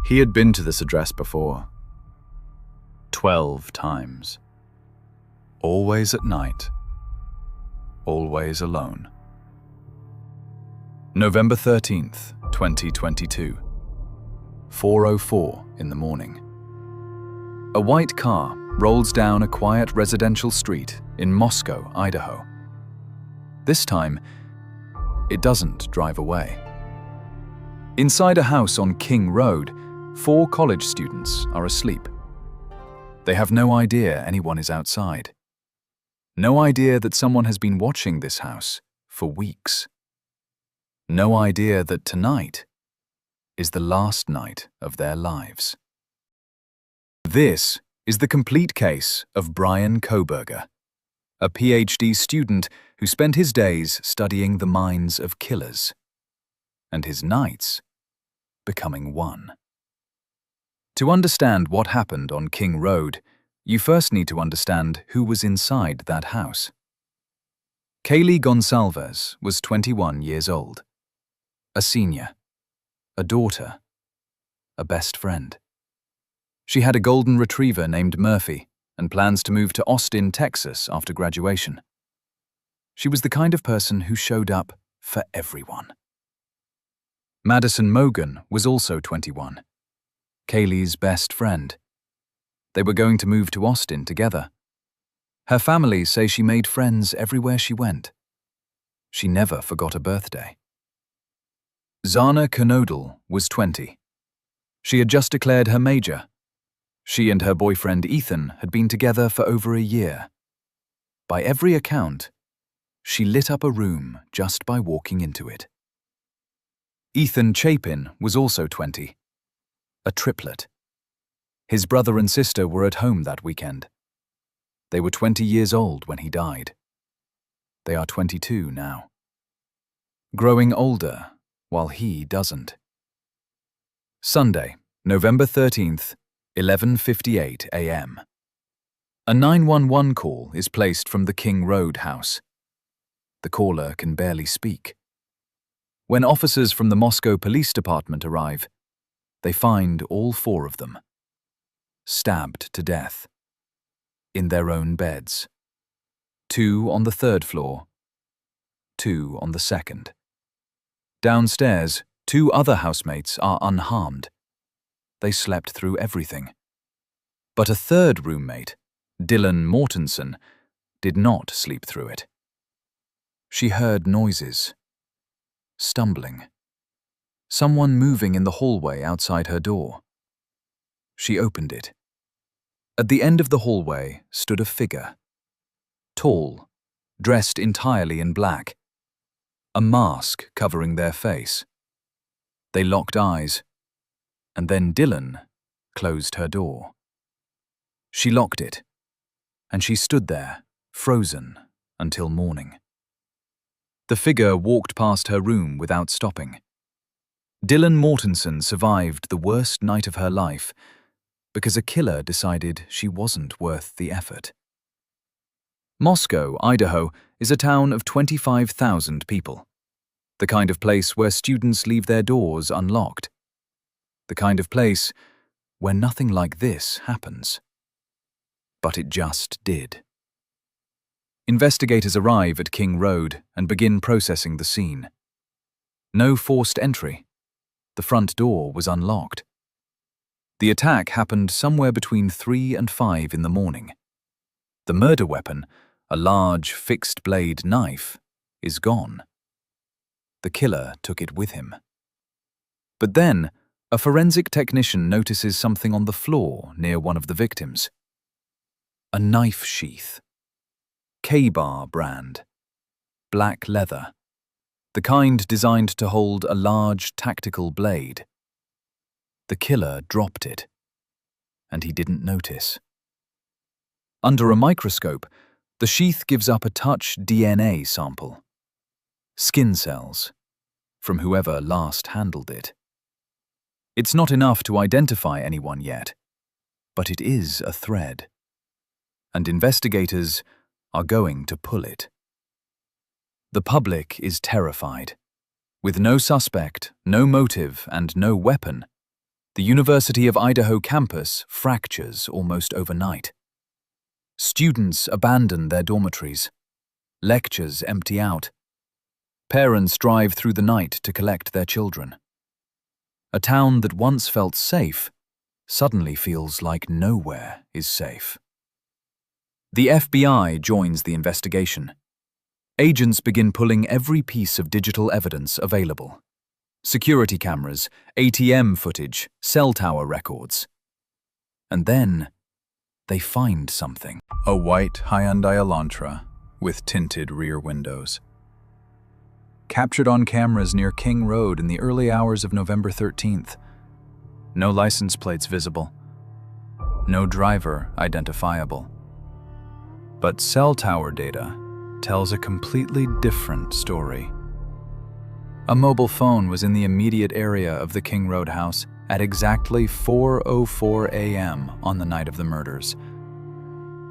He had been to this address before. 12 times. Always at night. Always alone. November 13th, 2022. 4:04 in the morning. A white car rolls down a quiet residential street in Moscow, Idaho. This time, it doesn't drive away. Inside a house on King Road, 4 college students are asleep. They have no idea anyone is outside. No idea that someone has been watching this house for weeks. No idea that tonight is the last night of their lives. This is the complete case of Bryan Kohberger, a PhD student who spent his days studying the minds of killers, and his nights becoming one. To understand what happened on King Road, you first need to understand who was inside that house. Kaylee Goncalves was 21 years old, a senior, a daughter, a best friend. She had a golden retriever named Murphy and plans to move to Austin, Texas after graduation. She was the kind of person who showed up for everyone. Madison Mogen was also 21, Kaylee's best friend. They were going to move to Austin together. Her family say she made friends everywhere she went. She never forgot a birthday. Xana Kernodle was 20. She had just declared her major. She and her boyfriend Ethan had been together for over a year. By every account, she lit up a room just by walking into it. Ethan Chapin was also 20, a triplet. His brother and sister were at home that weekend. They were 20 years old when he died. They are 22 now. Growing older, while he doesn't. Sunday, November 13th, 11:58 a.m. A 911 call is placed from the King Road house. The caller can barely speak. When officers from the Moscow Police Department arrive, they find all 4 of them, stabbed to death, in their own beds. 2 on the 3rd floor, 2 on the 2nd. Downstairs, 2 other housemates are unharmed. They slept through everything. But a 3rd roommate, Dylan Mortensen, did not sleep through it. She heard noises, stumbling, someone moving in the hallway outside her door. She opened it. At the end of the hallway stood a figure, tall, dressed entirely in black, a mask covering their face. They locked eyes, and then Dylan closed her door. She locked it, and she stood there, frozen, until morning. The figure walked past her room without stopping. Dylan Mortensen survived the worst night of her life because a killer decided she wasn't worth the effort. Moscow, Idaho, is a town of 25,000 people. The kind of place where students leave their doors unlocked. The kind of place where nothing like this happens. But it just did. Investigators arrive at King Road and begin processing the scene. No forced entry. The front door was unlocked. The attack happened somewhere between 3 and 5 in the morning. The murder weapon, a large fixed-blade knife, is gone. The killer took it with him. But then, a forensic technician notices something on the floor near one of the victims. A knife sheath. K-Bar brand. Black leather. The kind designed to hold a large tactical blade. The killer dropped it, and he didn't notice. Under a microscope, the sheath gives up a touch DNA sample. Skin cells, from whoever last handled it. It's not enough to identify anyone yet, but it is a thread, and investigators are going to pull it. The public is terrified. With no suspect, no motive, and no weapon, The University of Idaho campus fractures almost overnight. Students abandon their dormitories. Lectures empty out. Parents drive through the night to collect their children. A town that once felt safe suddenly feels like nowhere is safe. The FBI joins the investigation. Agents begin pulling every piece of digital evidence available. Security cameras, ATM footage, cell tower records. And then they find something. A white Hyundai Elantra with tinted rear windows. Captured on cameras near King Road in the early hours of November 13th. No license plates visible. No driver identifiable. But cell tower data tells a completely different story. A mobile phone was in the immediate area of the King Road house at exactly 4:04 a.m. on the night of the murders.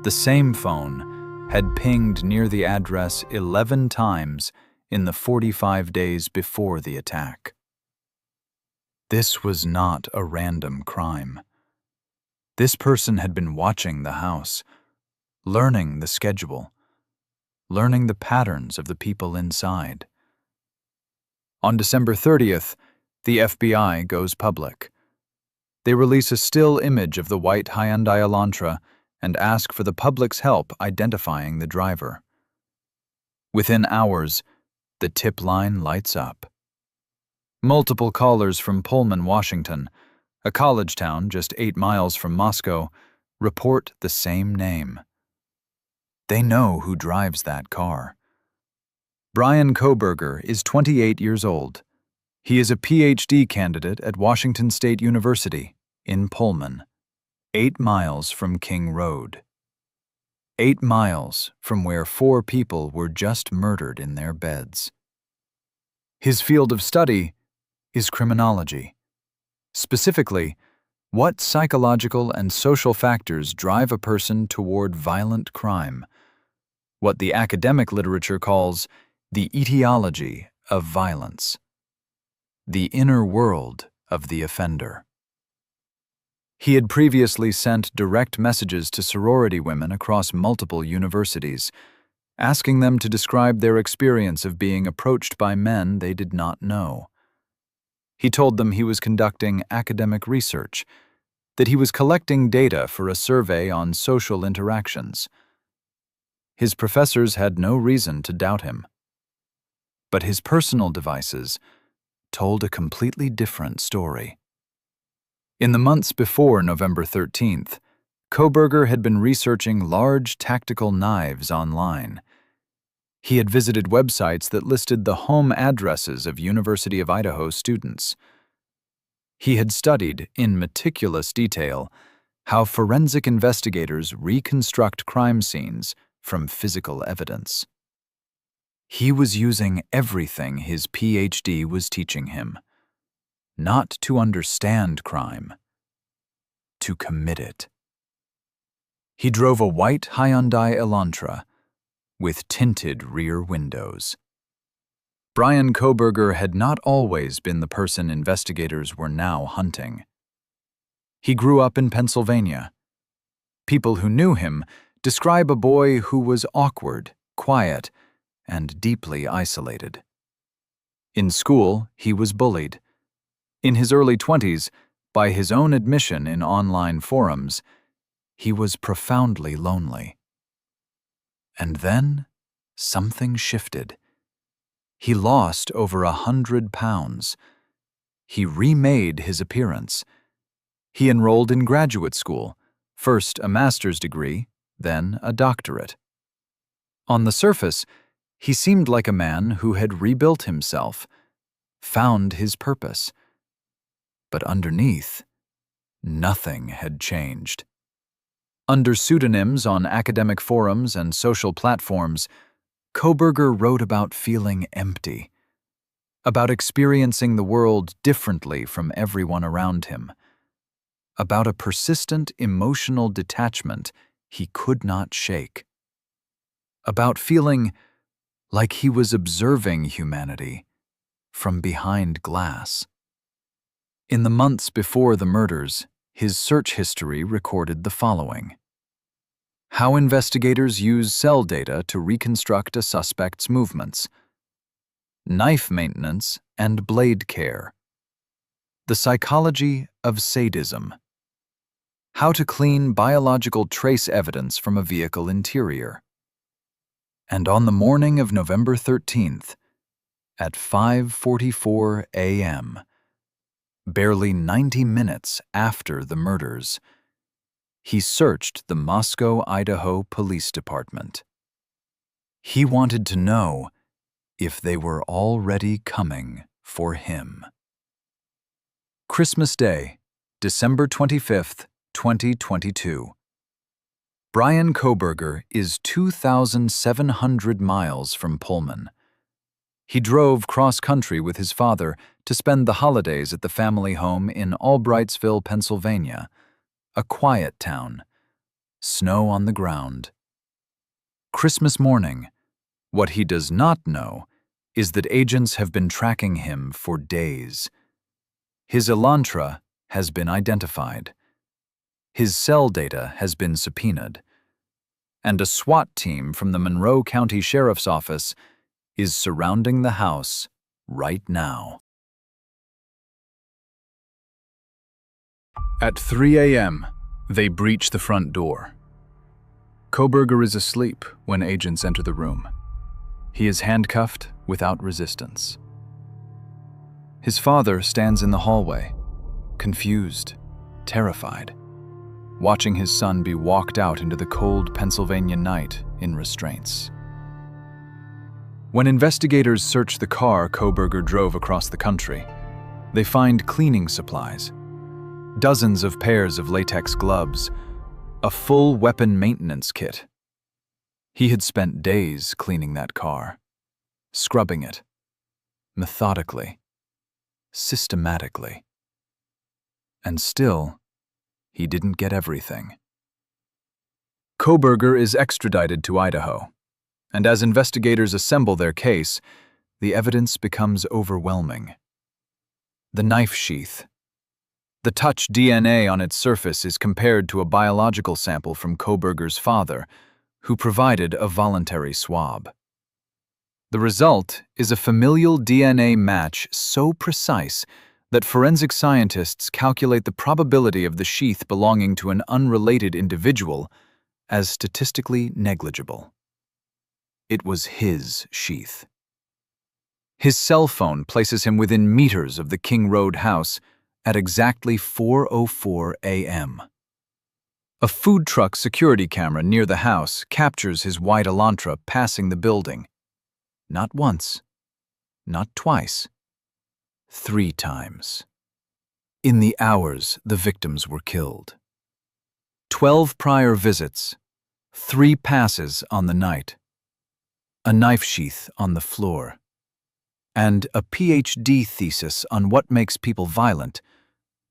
The same phone had pinged near the address 11 times in the 45 days before the attack. This was not a random crime. This person had been watching the house, learning the schedule, learning the patterns of the people inside. On December 30th, the FBI goes public. They release a still image of the white Hyundai Elantra and ask for the public's help identifying the driver. Within hours, the tip line lights up. Multiple callers from Pullman, Washington, a college town just 8 miles from Moscow, report the same name. They know who drives that car. Bryan Kohberger is 28 years old. He is a PhD candidate at Washington State University in Pullman, 8 miles from King Road. 8 miles from where 4 people were just murdered in their beds. His field of study is criminology. Specifically, what psychological and social factors drive a person toward violent crime, what the academic literature calls the etiology of violence, the inner world of the offender. He had previously sent direct messages to sorority women across multiple universities, asking them to describe their experience of being approached by men they did not know. He told them he was conducting academic research, that he was collecting data for a survey on social interactions. His professors had no reason to doubt him. But his personal devices told a completely different story. In the months before November 13th, Kohberger had been researching large tactical knives online. He had visited websites that listed the home addresses of University of Idaho students. He had studied, in meticulous detail, how forensic investigators reconstruct crime scenes from physical evidence. He was using everything his PhD was teaching him, not to understand crime, to commit it. He drove a white Hyundai Elantra with tinted rear windows. Bryan Kohberger had not always been the person investigators were now hunting. He grew up in Pennsylvania. People who knew him describe a boy who was awkward, quiet, and deeply isolated. In school, he was bullied. In his early 20s, by his own admission in online forums, he was profoundly lonely. And then, something shifted. He lost over 100 pounds. He remade his appearance. He enrolled in graduate school, first a master's degree, then a doctorate. On the surface, he seemed like a man who had rebuilt himself, found his purpose. But underneath, nothing had changed. Under pseudonyms on academic forums and social platforms, Kohberger wrote about feeling empty, about experiencing the world differently from everyone around him, about a persistent emotional detachment he could not shake, about feeling like he was observing humanity from behind glass. In the months before the murders, his search history recorded the following: how investigators use cell data to reconstruct a suspect's movements, knife maintenance and blade care, the psychology of sadism, how to clean biological trace evidence from a vehicle interior. And on the morning of November 13th, at 5:44 a.m., barely 90 minutes after the murders, he searched the Moscow, Idaho Police Department. He wanted to know if they were already coming for him. Christmas Day, December 25th, 2022. Bryan Kohberger is 2,700 miles from Pullman. He drove cross-country with his father to spend the holidays at the family home in Albrightsville, Pennsylvania, a quiet town, snow on the ground. Christmas morning, what he does not know is that agents have been tracking him for days. His Elantra has been identified. His cell data has been subpoenaed. And a SWAT team from the Monroe County Sheriff's Office is surrounding the house right now. At 3 a.m., they breach the front door. Kohberger is asleep when agents enter the room. He is handcuffed without resistance. His father stands in the hallway, confused, terrified, watching his son be walked out into the cold Pennsylvania night in restraints. When investigators search the car Kohberger drove across the country, they find cleaning supplies, dozens of pairs of latex gloves, a full weapon maintenance kit. He had spent days cleaning that car, scrubbing it, methodically, systematically. And still, he didn't get everything. Kohberger is extradited to Idaho, and as investigators assemble their case, the evidence becomes overwhelming. The knife sheath. The touch DNA on its surface is compared to a biological sample from Kohberger's father, who provided a voluntary swab. The result is a familial DNA match so precise that forensic scientists calculate the probability of the sheath belonging to an unrelated individual as statistically negligible. It was his sheath. His cell phone places him within meters of the King Road house at exactly 4:04 a.m. A food truck security camera near the house captures his white Elantra passing the building. Not once, not twice, 3 times. In the hours the victims were killed. 12 prior visits, 3 passes on the night, a knife sheath on the floor, and a PhD thesis on what makes people violent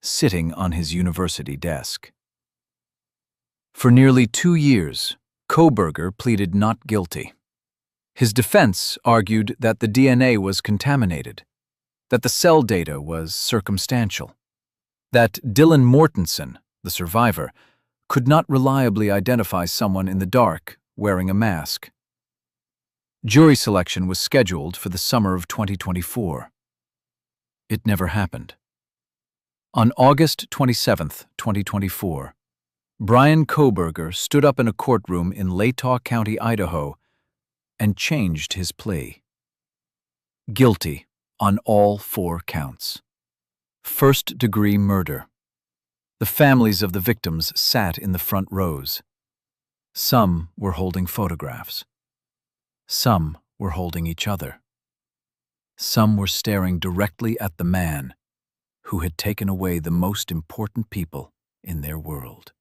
sitting on his university desk. For nearly 2 years, Kohberger pleaded not guilty. His defense argued that the DNA was contaminated, that the cell data was circumstantial, that Dylan Mortensen, the survivor, could not reliably identify someone in the dark wearing a mask. Jury selection was scheduled for the summer of 2024. It never happened. On August 27, 2024, Bryan Kohberger stood up in a courtroom in Latah County, Idaho, and changed his plea. Guilty on all 4 counts. First-degree murder. The families of the victims sat in the front rows. Some were holding photographs. Some were holding each other. Some were staring directly at the man who had taken away the most important people in their world.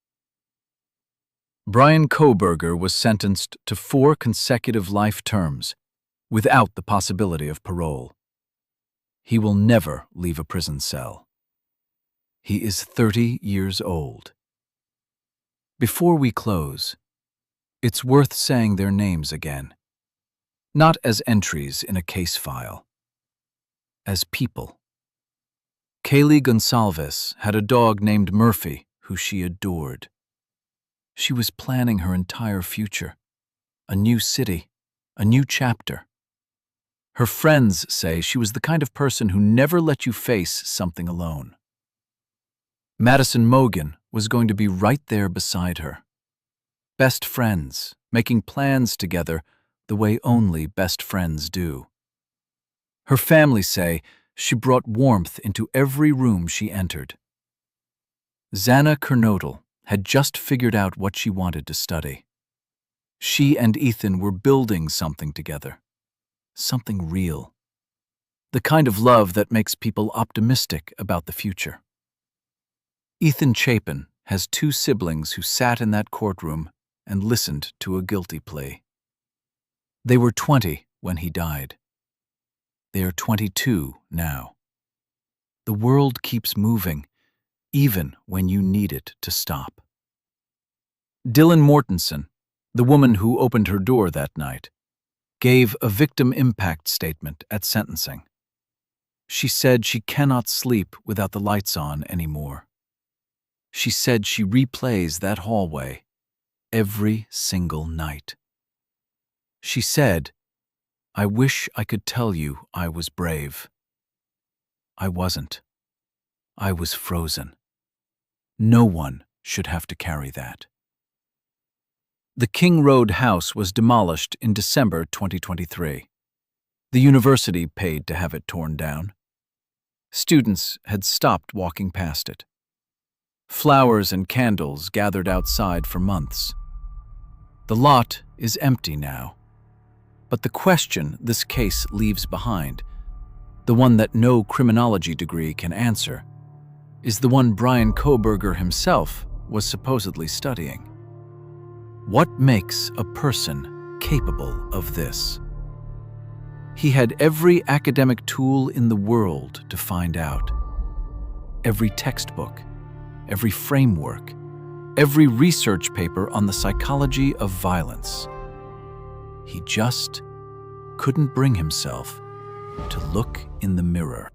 Bryan Kohberger was sentenced to 4 consecutive life terms without the possibility of parole. He will never leave a prison cell. He is 30 years old. Before we close, it's worth saying their names again, not as entries in a case file, as people. Kaylee Goncalves had a dog named Murphy who she adored. She was planning her entire future, a new city, a new chapter. Her friends say she was the kind of person who never let you face something alone. Madison Mogen was going to be right there beside her. Best friends, making plans together the way only best friends do. Her family say she brought warmth into every room she entered. Xana Kernodle had just figured out what she wanted to study. She and Ethan were building something together, something real, the kind of love that makes people optimistic about the future. Ethan Chapin has 2 siblings who sat in that courtroom and listened to a guilty plea. They were 20 when he died. They are 22 now. The world keeps moving, even when you need it to stop. Dylan Mortensen, the woman who opened her door that night, gave a victim impact statement at sentencing. She said she cannot sleep without the lights on anymore. She said she replays that hallway every single night. She said, "I wish I could tell you I was brave. I wasn't. I was frozen. No one should have to carry that." The King Road house was demolished in December 2023. The university paid to have it torn down. Students had stopped walking past it. Flowers and candles gathered outside for months. The lot is empty now. But the question this case leaves behind, the one that no criminology degree can answer, is the one Bryan Kohberger himself was supposedly studying. What makes a person capable of this? He had every academic tool in the world to find out. Every textbook, every framework, every research paper on the psychology of violence. He just couldn't bring himself to look in the mirror.